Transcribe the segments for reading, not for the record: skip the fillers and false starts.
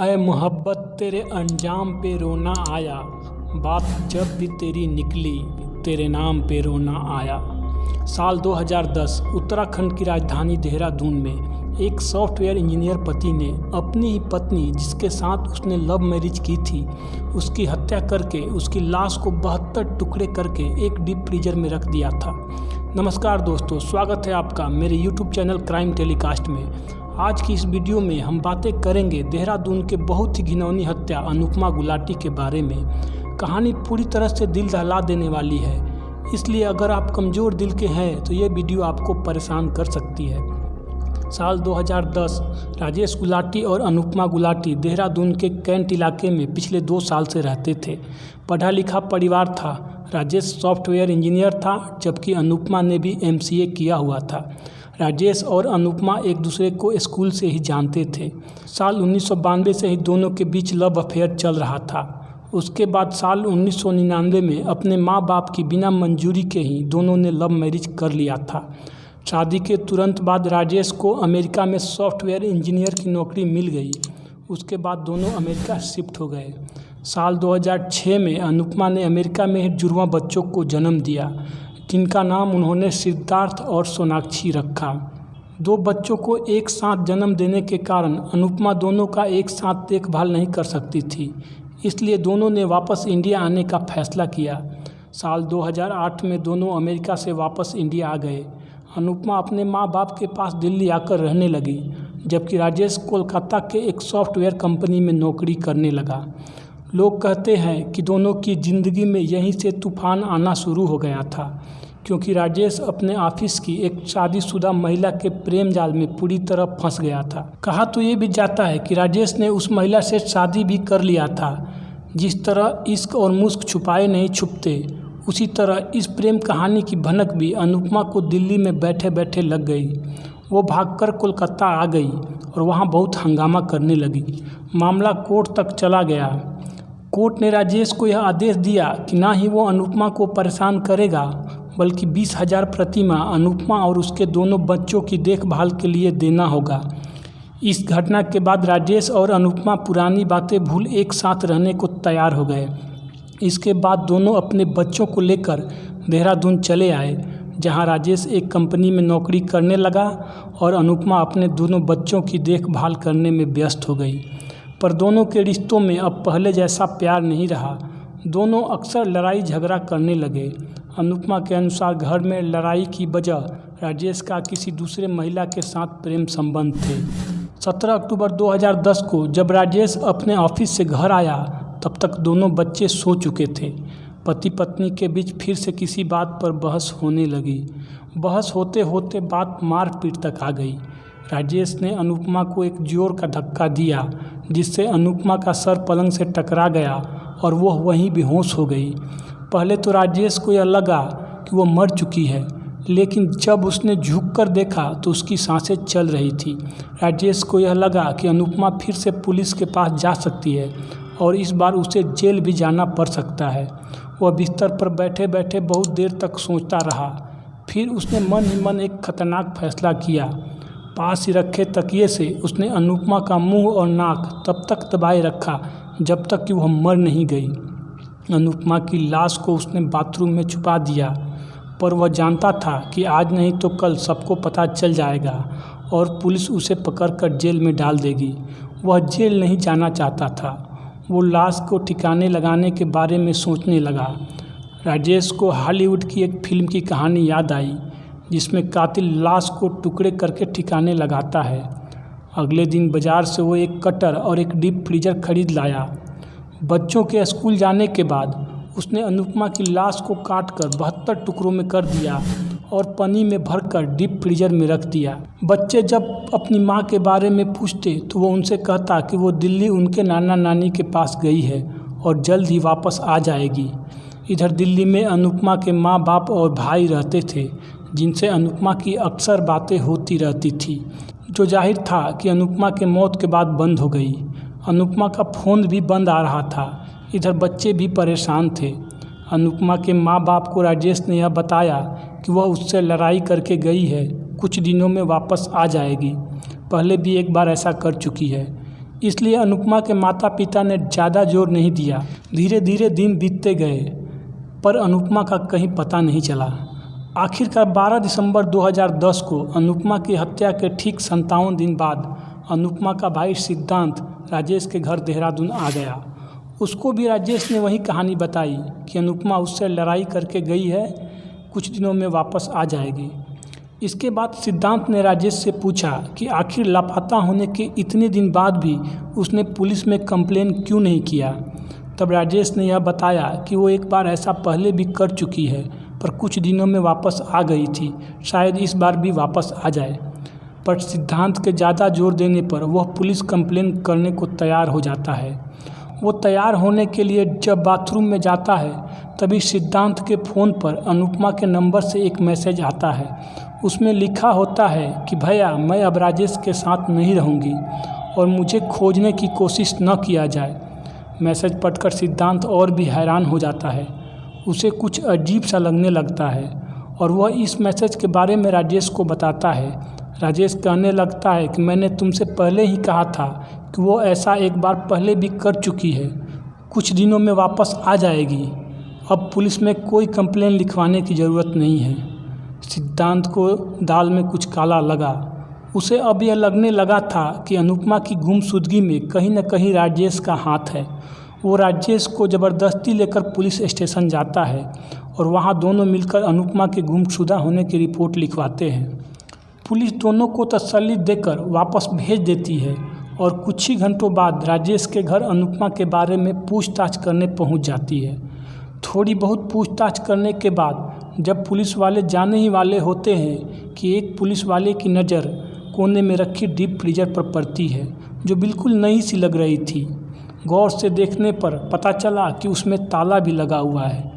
ऐ मोहब्बत तेरे अंजाम पे रोना आया, बात जब भी तेरी निकली तेरे नाम पे रोना आया। साल 2010 उत्तराखंड की राजधानी देहरादून में एक सॉफ्टवेयर इंजीनियर पति ने अपनी ही पत्नी जिसके साथ उसने लव मैरिज की थी उसकी हत्या करके उसकी लाश को 72 टुकड़े करके एक डीप फ्रीजर में रख दिया था। नमस्कार दोस्तों, स्वागत है आपका मेरे YouTube चैनल क्राइम टेलीकास्ट में। आज की इस वीडियो में हम बातें करेंगे देहरादून के बहुत ही घिनौनी हत्या अनुपमा गुलाटी के बारे में। कहानी पूरी तरह से दिल दहला देने वाली है, इसलिए अगर आप कमज़ोर दिल के हैं तो ये वीडियो आपको परेशान कर सकती है। साल 2010 राजेश गुलाटी और अनुपमा गुलाटी देहरादून के कैंट इलाके में पिछले 2 साल से रहते थे। पढ़ा लिखा परिवार था। राजेश सॉफ्टवेयर इंजीनियर था, जबकि अनुपमा ने भी MCA किया हुआ था। राजेश और अनुपमा एक दूसरे को स्कूल से ही जानते थे। साल 1992 से ही दोनों के बीच लव अफेयर चल रहा था। उसके बाद साल 1999 में अपने माँ बाप की बिना मंजूरी के ही दोनों ने लव मैरिज कर लिया था। शादी के तुरंत बाद राजेश को अमेरिका में सॉफ्टवेयर इंजीनियर की नौकरी मिल गई। उसके बाद दोनों अमेरिका शिफ्ट हो गए। साल 2006 में अनुपमा ने अमेरिका में ही जुड़वां बच्चों को जन्म दिया, जिनका नाम उन्होंने सिद्धार्थ और सोनाक्षी रखा। 2 बच्चों को एक साथ जन्म देने के कारण अनुपमा दोनों का एक साथ देखभाल नहीं कर सकती थी, इसलिए दोनों ने वापस इंडिया आने का फैसला किया। साल 2008 में दोनों अमेरिका से वापस इंडिया आ गए। अनुपमा अपने माँ बाप के पास दिल्ली आकर रहने लगी, जबकि राजेश कोलकाता के एक सॉफ्टवेयर कंपनी में नौकरी करने लगा। लोग कहते हैं कि दोनों की ज़िंदगी में यहीं से तूफान आना शुरू हो गया था, क्योंकि राजेश अपने ऑफिस की एक शादीशुदा महिला के प्रेम जाल में पूरी तरह फंस गया था। कहा तो ये भी जाता है कि राजेश ने उस महिला से शादी भी कर लिया था। जिस तरह इश्क और मुश्क छुपाए नहीं छुपते, उसी तरह इस प्रेम कहानी की भनक भी अनुपमा को दिल्ली में बैठे बैठे लग गई। वो भागकर कोलकाता आ गई और वहाँ बहुत हंगामा करने लगी। मामला कोर्ट तक चला गया। कोर्ट ने राजेश को यह आदेश दिया कि ना ही वो अनुपमा को परेशान करेगा, बल्कि 20,000 प्रतिमाह अनुपमा और उसके दोनों बच्चों की देखभाल के लिए देना होगा। इस घटना के बाद राजेश और अनुपमा पुरानी बातें भूल एक साथ रहने को तैयार हो गए। इसके बाद दोनों अपने बच्चों को लेकर देहरादून चले आए, जहां राजेश एक कंपनी में नौकरी करने लगा और अनुपमा अपने दोनों बच्चों की देखभाल करने में व्यस्त हो गई। पर दोनों के रिश्तों में अब पहले जैसा प्यार नहीं रहा। दोनों अक्सर लड़ाई झगड़ा करने लगे। अनुपमा के अनुसार घर में लड़ाई की वजह राजेश का किसी दूसरे महिला के साथ प्रेम संबंध थे। 17 अक्टूबर 2010 को जब राजेश अपने ऑफिस से घर आया, तब तक दोनों बच्चे सो चुके थे। पति पत्नी के बीच फिर से किसी बात पर बहस होने लगी। बहस होते होते बात मारपीट तक आ गई। राजेश ने अनुपमा को एक जोर का धक्का दिया, जिससे अनुपमा का सर पलंग से टकरा गया और वह वहीं बेहोश हो गई। पहले तो राजेश को यह लगा कि वह मर चुकी है, लेकिन जब उसने झुककर देखा तो उसकी सांसें चल रही थी। राजेश को यह लगा कि अनुपमा फिर से पुलिस के पास जा सकती है और इस बार उसे जेल भी जाना पड़ सकता है। वह बिस्तर पर बैठे बैठे बहुत देर तक सोचता रहा। फिर उसने मन ही मन एक खतरनाक फैसला किया। पास ही रखे तकिए से उसने अनुपमा का मुंह और नाक तब तक दबाए रखा जब तक कि वह मर नहीं गई। अनुपमा की लाश को उसने बाथरूम में छुपा दिया, पर वह जानता था कि आज नहीं तो कल सबको पता चल जाएगा और पुलिस उसे पकड़कर जेल में डाल देगी। वह जेल नहीं जाना चाहता था। वो लाश को ठिकाने लगाने के बारे में सोचने लगा। राजेश को हॉलीवुड की एक फिल्म की कहानी याद आई, जिसमें कातिल लाश को टुकड़े करके ठिकाने लगाता है। अगले दिन बाजार से वो एक कटर और एक डीप फ्रीजर खरीद लाया। बच्चों के स्कूल जाने के बाद उसने अनुपमा की लाश को काटकर 72 टुकड़ों में कर दिया और पन्नी में भरकर डीप फ्रीजर में रख दिया। बच्चे जब अपनी माँ के बारे में पूछते तो वो उनसे कहता कि वो दिल्ली उनके नाना नानी के पास गई है और जल्द ही वापस आ जाएगी। इधर दिल्ली में अनुपमा के माँ बाप और भाई रहते थे, जिनसे अनुपमा की अक्सर बातें होती रहती थी, जो जाहिर था कि अनुपमा के मौत के बाद बंद हो गई। अनुपमा का फ़ोन भी बंद आ रहा था। इधर बच्चे भी परेशान थे। अनुपमा के माँ बाप को राजेश ने यह बताया कि वह उससे लड़ाई करके गई है, कुछ दिनों में वापस आ जाएगी। पहले भी एक बार ऐसा कर चुकी है। इसलिए अनुपमा के माता पिता ने ज़्यादा जोर नहीं दिया। धीरे धीरे दिन बीतते गए पर अनुपमा का कहीं पता नहीं चला। आखिरकार 12 दिसंबर 2010 को अनुपमा की हत्या के ठीक 57 दिन बाद अनुपमा का भाई सिद्धांत राजेश के घर देहरादून आ गया। उसको भी राजेश ने वही कहानी बताई कि अनुपमा उससे लड़ाई करके गई है, कुछ दिनों में वापस आ जाएगी। इसके बाद सिद्धांत ने राजेश से पूछा कि आखिर लापता होने के इतने दिन बाद भी उसने पुलिस में कंप्लेन क्यों नहीं किया। तब राजेश ने यह बताया कि वो एक बार ऐसा पहले भी कर चुकी है पर कुछ दिनों में वापस आ गई थी, शायद इस बार भी वापस आ जाए। पर सिद्धांत के ज़्यादा जोर देने पर वह पुलिस कंप्लेन करने को तैयार हो जाता है। वो तैयार होने के लिए जब बाथरूम में जाता है तभी सिद्धांत के फ़ोन पर अनुपमा के नंबर से एक मैसेज आता है। उसमें लिखा होता है कि भैया मैं अब राजेश के साथ नहीं रहूँगी और मुझे खोजने की कोशिश न किया जाए। मैसेज पढ़कर सिद्धांत और भी हैरान हो जाता है। उसे कुछ अजीब सा लगने लगता है और वह इस मैसेज के बारे में राजेश को बताता है। राजेश कहने लगता है कि मैंने तुमसे पहले ही कहा था कि वो ऐसा एक बार पहले भी कर चुकी है, कुछ दिनों में वापस आ जाएगी। अब पुलिस में कोई कंप्लेन लिखवाने की ज़रूरत नहीं है। सिद्धांत को दाल में कुछ काला लगा। उसे अब यह लगने लगा था कि अनुपमा की गुमशुदगी में कहीं न कहीं राजेश का हाथ है। वो राजेश को ज़बरदस्ती लेकर पुलिस स्टेशन जाता है और वहाँ दोनों मिलकर अनुपमा के गुमशुदा होने की रिपोर्ट लिखवाते हैं। पुलिस दोनों को तसल्ली देकर वापस भेज देती है और कुछ ही घंटों बाद राजेश के घर अनुपमा के बारे में पूछताछ करने पहुंच जाती है। थोड़ी बहुत पूछताछ करने के बाद जब पुलिस वाले जाने ही वाले होते हैं कि एक पुलिस वाले की नज़र कोने में रखी डीप फ्रीजर पर पड़ती है जो बिल्कुल नई सी लग रही थी। गौर से देखने पर पता चला कि उसमें ताला भी लगा हुआ है।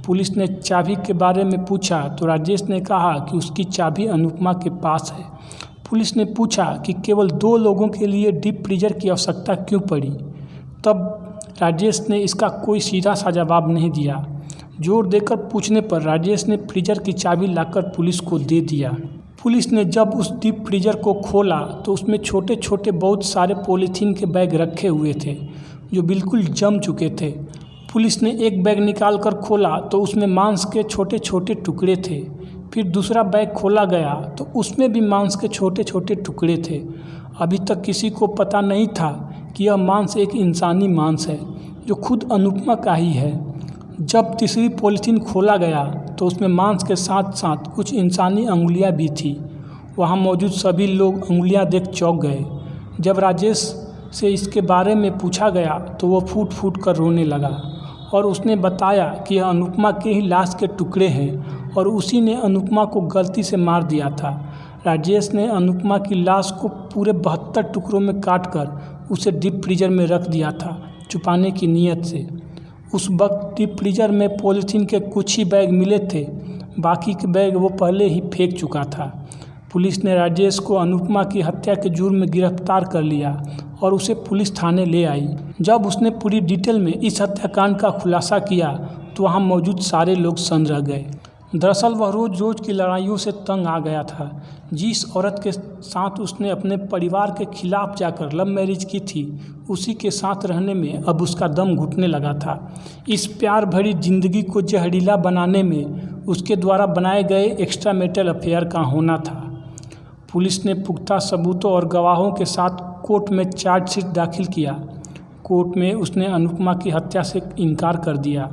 पुलिस ने चाबी के बारे में पूछा तो राजेश ने कहा कि उसकी चाबी अनुपमा के पास है। पुलिस ने पूछा कि केवल 2 लोगों के लिए डीप फ्रीजर की आवश्यकता क्यों पड़ी। तब राजेश ने इसका कोई सीधा सा जवाब नहीं दिया। जोर देकर पूछने पर राजेश ने फ्रीजर की चाबी लाकर पुलिस को दे दिया। पुलिस ने जब उस डीप फ्रीजर को खोला तो उसमें छोटे छोटे बहुत सारे पॉलीथीन के बैग रखे हुए थे जो बिल्कुल जम चुके थे। पुलिस ने एक बैग निकाल कर खोला तो उसमें मांस के छोटे छोटे टुकड़े थे। फिर दूसरा बैग खोला गया तो उसमें भी मांस के छोटे छोटे टुकड़े थे। अभी तक किसी को पता नहीं था कि यह मांस एक इंसानी मांस है जो खुद अनुपमा का ही है। जब तीसरी पॉलीथीन खोला गया तो उसमें मांस के साथ साथ कुछ इंसानी अंगुलियां भी थी। वहां मौजूद सभी लोग अंगुलियां देख चौंक गए। जब राजेश से इसके बारे में पूछा गया तो वो फूट फूट कर रोने लगा और उसने बताया कि यह अनुपमा के ही लाश के टुकड़े हैं और उसी ने अनुपमा को गलती से मार दिया था। राजेश ने अनुपमा की लाश को पूरे 72 टुकड़ों में काटकर उसे डीप फ्रीजर में रख दिया था छुपाने की नीयत से। उस वक्त डीप फ्रीजर में पॉलीथीन के कुछ ही बैग मिले थे, बाकी के बैग वो पहले ही फेंक चुका था। पुलिस ने राजेश को अनुपमा की हत्या के जुर्म में गिरफ्तार कर लिया और उसे पुलिस थाने ले आई। जब उसने पूरी डिटेल में इस हत्याकांड का खुलासा किया तो वहाँ मौजूद सारे लोग सन्न रह गए। दरअसल वह रोज़ की लड़ाइयों से तंग आ गया था। जिस औरत के साथ उसने अपने परिवार के खिलाफ जाकर लव मैरिज की थी उसी के साथ रहने में अब उसका दम घुटने लगा था। इस प्यार भरी जिंदगी को जहरीला बनाने में उसके द्वारा बनाए गए एक्स्ट्रा मैरिटल अफेयर का होना था। पुलिस ने पुख्ता सबूतों और गवाहों के साथ कोर्ट में चार्जशीट दाखिल किया। कोर्ट में उसने अनुपमा की हत्या से इनकार कर दिया।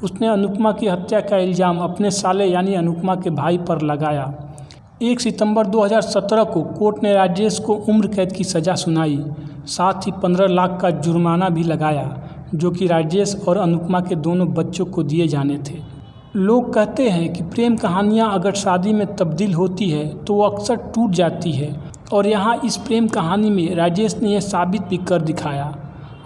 उसने अनुपमा की हत्या का इल्ज़ाम अपने साले यानी अनुपमा के भाई पर लगाया। 1 सितंबर 2017 को कोर्ट ने राजेश को उम्र कैद की सज़ा सुनाई, साथ ही 15 लाख का जुर्माना भी लगाया जो कि राजेश और अनुपमा के दोनों बच्चों को दिए जाने थे। लोग कहते हैं कि प्रेम कहानियाँ अगर शादी में तब्दील होती है तो वो अक्सर टूट जाती है और यहाँ इस प्रेम कहानी में राजेश ने यह साबित भी कर दिखाया।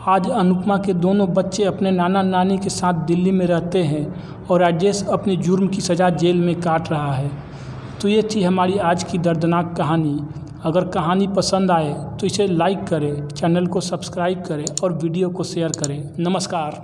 आज अनुपमा के दोनों बच्चे अपने नाना नानी के साथ दिल्ली में रहते हैं और राजेश अपने जुर्म की सज़ा जेल में काट रहा है। तो ये थी हमारी आज की दर्दनाक कहानी। अगर कहानी पसंद आए तो इसे लाइक करें, चैनल को सब्सक्राइब करें और वीडियो को शेयर करें। नमस्कार।